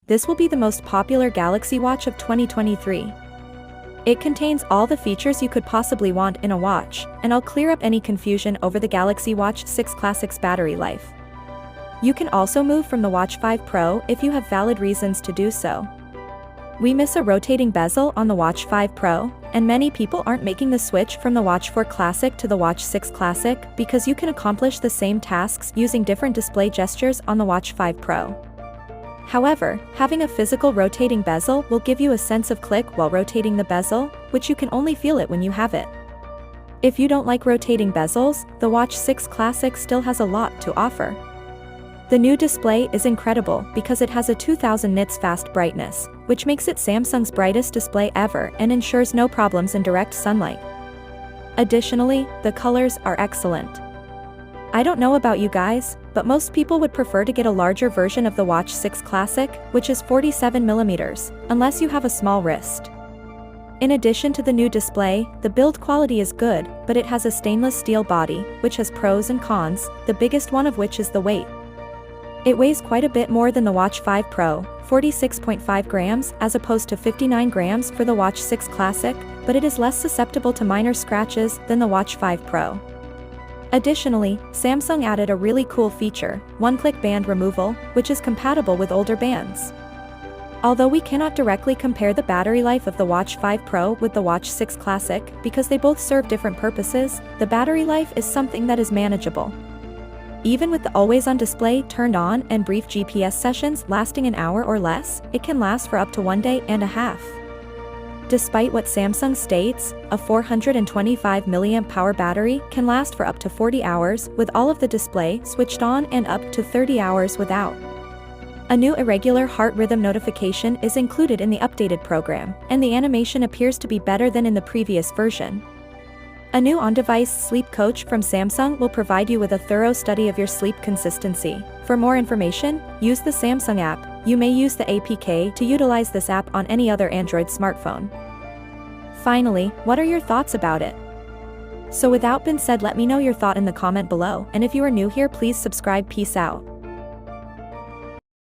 This will be the most popular Galaxy Watch of 2023. It contains all the features you could possibly want in a watch, and I'll clear up any confusion over the Galaxy Watch 6 Classic's battery life. You can also move from the Watch 5 Pro if you have valid reasons to do so. We miss a rotating bezel on the Watch 5 Pro, and many people aren't making the switch from the Watch 4 Classic to the Watch 6 Classic because you can accomplish the same tasks using different display gestures on the Watch 5 Pro. However, having a physical rotating bezel will give you a sense of click while rotating the bezel, which you can only feel it when you have it. If you don't like rotating bezels, the Watch 6 Classic still has a lot to offer. The new display is incredible because it has a 2000 nits fast brightness, which makes it Samsung's brightest display ever and ensures no problems in direct sunlight. Additionally, the colors are excellent. I don't know about you guys, but most people would prefer to get a larger version of the Watch 6 Classic, which is 47mm, unless you have a small wrist. In addition to the new display, the build quality is good, but it has a stainless steel body, which has pros and cons, the biggest one of which is the weight. It weighs quite a bit more than the Watch 5 Pro, 46.5 grams as opposed to 59 grams for the Watch 6 Classic, but it is less susceptible to minor scratches than the Watch 5 Pro. Additionally, Samsung added a really cool feature, one-click band removal, which is compatible with older bands. Although we cannot directly compare the battery life of the Watch 5 Pro with the Watch 6 Classic because they both serve different purposes, the battery life is something that is manageable. Even with the always-on display turned on and brief GPS sessions lasting an hour or less, it can last for up to 1.5 days. Despite what Samsung states, a 425 mAh battery can last for up to 40 hours with all of the display switched on and up to 30 hours without. A new irregular heart rhythm notification is included in the updated program, and the animation appears to be better than in the previous version. A new on-device sleep coach from Samsung will provide you with a thorough study of your sleep consistency. For more information, use the Samsung app. You may use the APK to utilize this app on any other Android smartphone. Finally, what are your thoughts about it? So without being said, let me know your thought in the comment below, and if you are new here, please subscribe. Peace out.